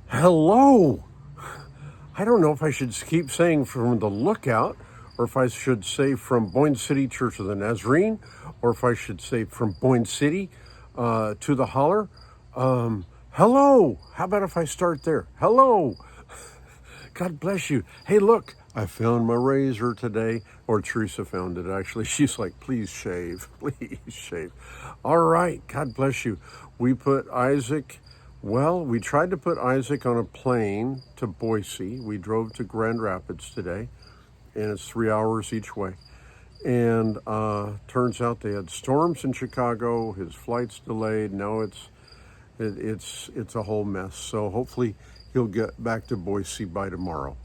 Hello. I don't know if I should keep saying from the Lookout, or if I should say from Boyne City Church of the Nazarene, or if I should say from Boyne City to the Holler. Hello. How about if I start there? Hello. God bless you. Hey, look, I found my razor today, or Teresa found it actually. She's like, please shave, please shave. All right, God bless you. We tried to put Isaac on a plane to Boise. We drove to Grand Rapids today, and it's 3 hours each way. And turns out they had storms in Chicago. His flight's delayed. Now it's a whole mess. So hopefully he'll get back to Boise by tomorrow.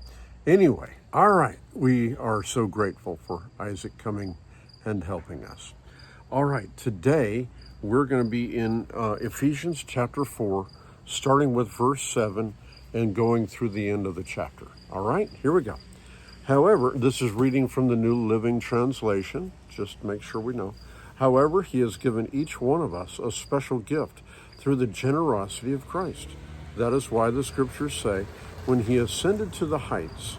Anyway, all right. We are so grateful for Isaac coming and helping us. All right, today we're going to be in Ephesians chapter 4, starting with verse 7 and going through the end of the chapter. All right, here we go. However, this is reading from the New Living Translation, just to make sure we know. However, he has given each one of us a special gift through the generosity of Christ. That is why the scriptures say, when he ascended to the heights,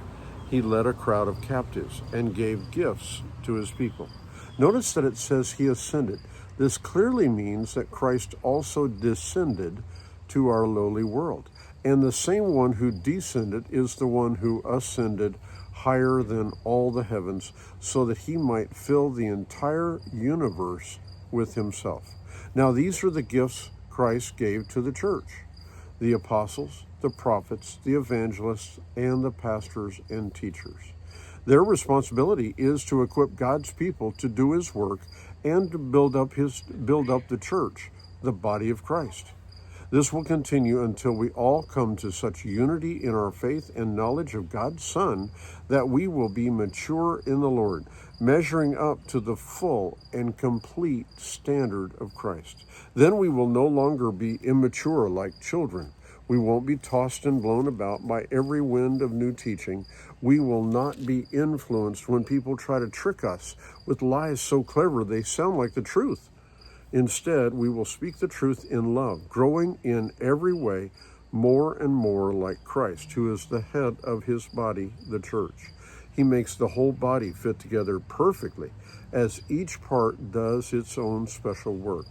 he led a crowd of captives and gave gifts to his people. Notice that it says he ascended. This clearly means that Christ also descended to our lowly world. And the same one who descended is the one who ascended higher than all the heavens, so that he might fill the entire universe with himself. Now these are the gifts Christ gave to the church: the apostles, the prophets, the evangelists, and the pastors and teachers. Their responsibility is to equip God's people to do his work and to build up the church, the body of Christ. This will continue until we all come to such unity in our faith and knowledge of God's Son that we will be mature in the Lord, measuring up to the full and complete standard of Christ. Then we will no longer be immature like children. We won't be tossed and blown about by every wind of new teaching. We will not be influenced when people try to trick us with lies so clever they sound like the truth. Instead, we will speak the truth in love, growing in every way more and more like Christ, who is the head of his body, the church. He makes the whole body fit together perfectly, as each part does its own special work.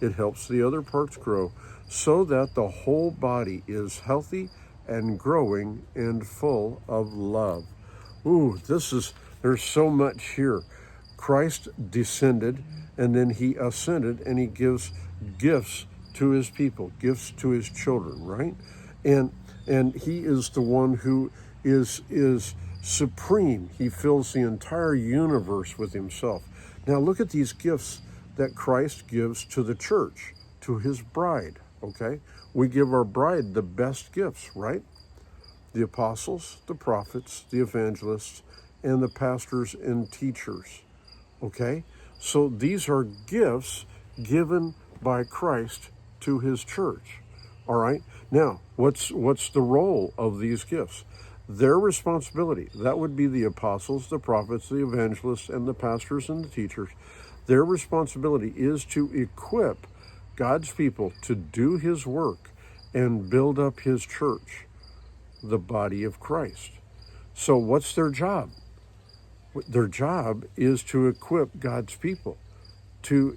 It helps the other parts grow so that the whole body is healthy and growing and full of love. There's so much here. Christ descended, and then he ascended, and he gives gifts to his people, gifts to his children, right? And he is the one who is supreme. He fills the entire universe with himself. Now look at these gifts that Christ gives to the church, to his bride, okay? We give our bride the best gifts, right? The apostles, the prophets, the evangelists, and the pastors and teachers, okay? So these are gifts given by Christ to his church, all right? Now, what's the role of these gifts? Their responsibility, that would be the apostles, the prophets, the evangelists, and the pastors and the teachers. Their responsibility is to equip God's people to do his work and build up his church, the body of Christ. So what's their job? Their job is to equip God's people, to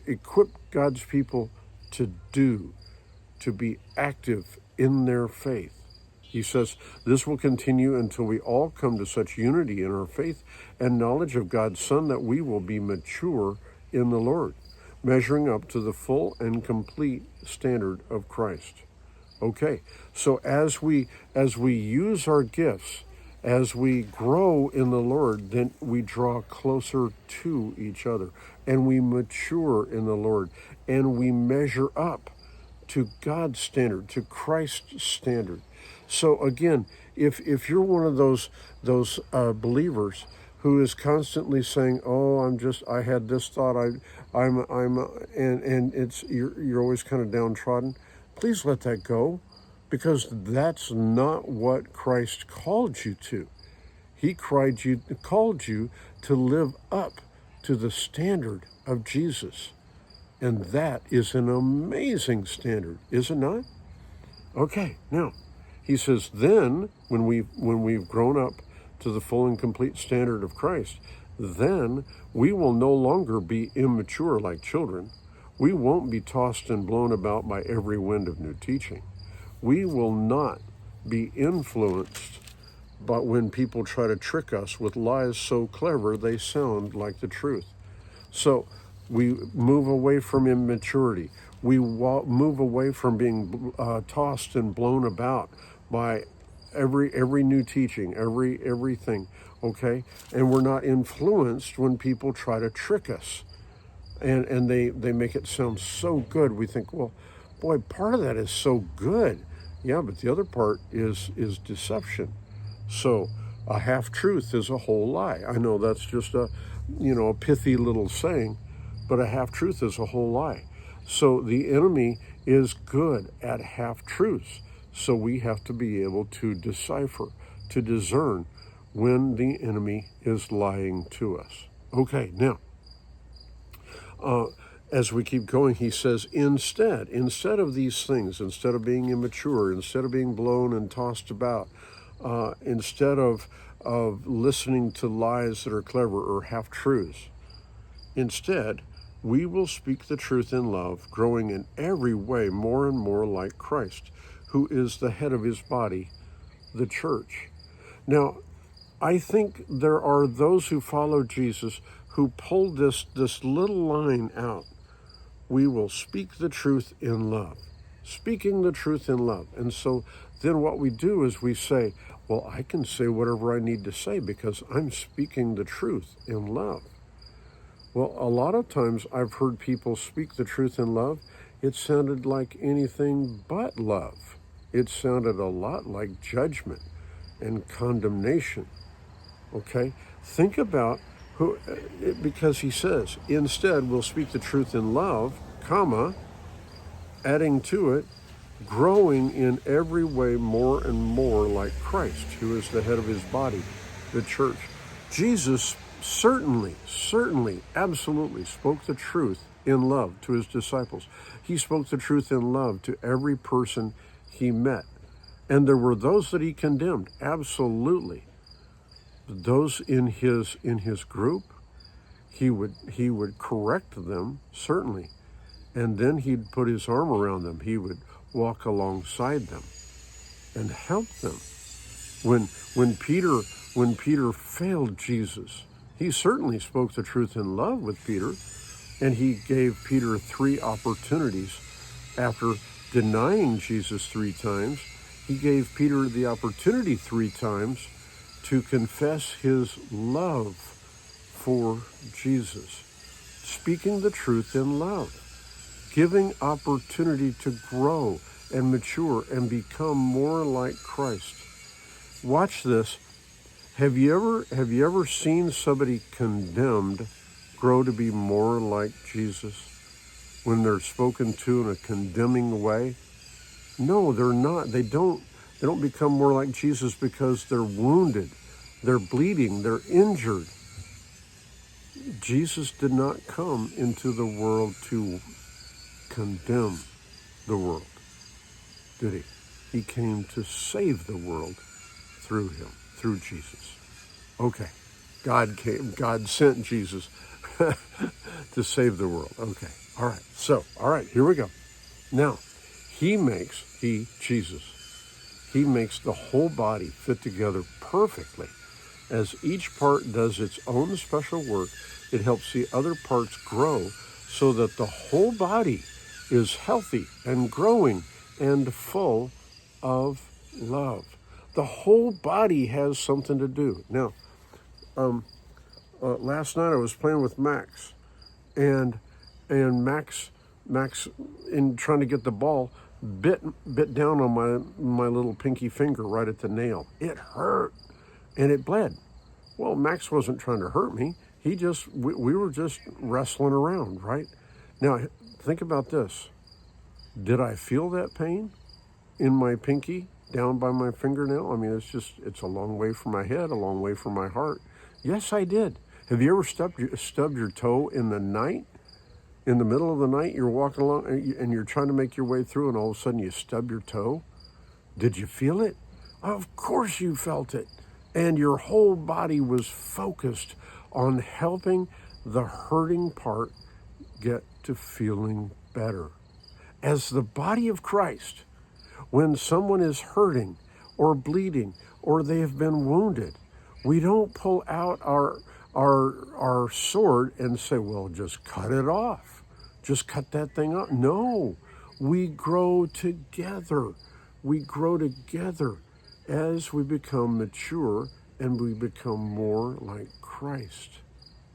be active in their faith. He says, this will continue until we all come to such unity in our faith and knowledge of God's Son that we will be mature in the Lord, measuring up to the full and complete standard of Christ. Okay, so as we use our gifts, as we grow in the Lord, then we draw closer to each other, and we mature in the Lord, and we measure up to God's standard, to Christ's standard. So again, if you're one of those believers who is constantly saying, "Oh, I had this thought, and you're always kind of downtrodden," please let that go, because that's not what Christ called you to. He called you to live up to the standard of Jesus. And that is an amazing standard, is it not? Okay, now, He says, then when we've grown up to the full and complete standard of Christ, then we will no longer be immature like children. We won't be tossed and blown about by every wind of new teaching. We will not be influenced but when people try to trick us with lies so clever they sound like the truth. So we move away from immaturity. We move away from being tossed and blown about by every new teaching, everything, okay? And we're not influenced when people try to trick us. And they make it sound so good. We think, well, boy, part of that is so good. Yeah, but the other part is deception. So a half-truth is a whole lie. I know that's just a pithy little saying, but a half-truth is a whole lie. So the enemy is good at half-truths. So we have to be able to decipher, to discern when the enemy is lying to us. Okay, now, as we keep going, he says, instead of these things, instead of being immature, instead of being blown and tossed about, instead of listening to lies that are clever or half-truths, instead, we will speak the truth in love, growing in every way more and more like Christ, who is the head of his body, the church. Now, I think there are those who follow Jesus who pulled this little line out. We will speak the truth in love. Speaking the truth in love. And so then what we do is we say, well, I can say whatever I need to say because I'm speaking the truth in love. Well, a lot of times I've heard people speak the truth in love. It sounded like anything but love. It sounded a lot like judgment and condemnation. Okay? Think about because he says, instead we'll speak the truth in love, comma, adding to it, growing in every way more and more like Christ, who is the head of his body, the church. Jesus certainly, absolutely spoke the truth in love to his disciples. He spoke the truth in love to every person he met. And there were those that he condemned, absolutely. Those in his group, he would correct them, certainly. And then he'd put his arm around them. He would walk alongside them and help them. When Peter failed Jesus, he certainly spoke the truth in love with Peter, and he gave Peter 3 opportunities. After denying Jesus 3 times, he gave Peter the opportunity 3 times to confess his love for Jesus. Speaking the truth in love. Giving opportunity to grow and mature and become more like Christ. Watch this. Have you ever seen somebody condemned grow to be more like Jesus when they're spoken to in a condemning way? No, they're not. They don't become more like Jesus because they're wounded, they're bleeding, they're injured. Jesus did not come into the world to condemn the world, did he? He came to save the world through him, through Jesus. Okay, God sent Jesus to save the world. Okay, all right, here we go. Now, Jesus, he makes the whole body fit together perfectly. As each part does its own special work, it helps the other parts grow so that the whole body is healthy and growing and full of love. The whole body has something to do. Now, last night I was playing with Max, and Max, in trying to get the ball, bit down on my little pinky finger right at the nail. It hurt, and it bled. Well, Max wasn't trying to hurt me. We were just wrestling around, right? Now, think about this. Did I feel that pain in my pinky down by my fingernail? I mean, it's a long way from my head, a long way from my heart. Yes, I did. Have you ever stubbed your toe in the night? In the middle of the night, you're walking along and you're trying to make your way through, and all of a sudden you stub your toe? Did you feel it? Of course you felt it. And your whole body was focused on helping the hurting part get to feeling better. As the body of Christ, when someone is hurting or bleeding or they have been wounded, we don't pull out our sword and say, well, just cut it off. Just cut that thing off. No, we grow together. We grow together as we become mature and we become more like Christ.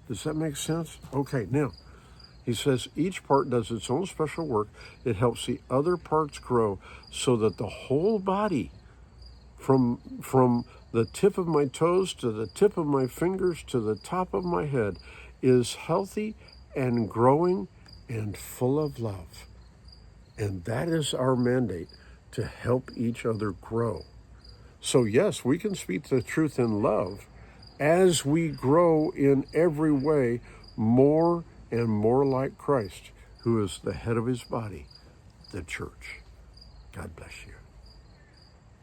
Does that make sense? Okay, now, he says each part does its own special work. It helps the other parts grow so that the whole body, from the tip of my toes to the tip of my fingers to the top of my head, is healthy and growing and full of love. And that is our mandate, to help each other grow. So yes, we can speak the truth in love as we grow in every way more and more like Christ, who is the head of his body, the church. God bless you.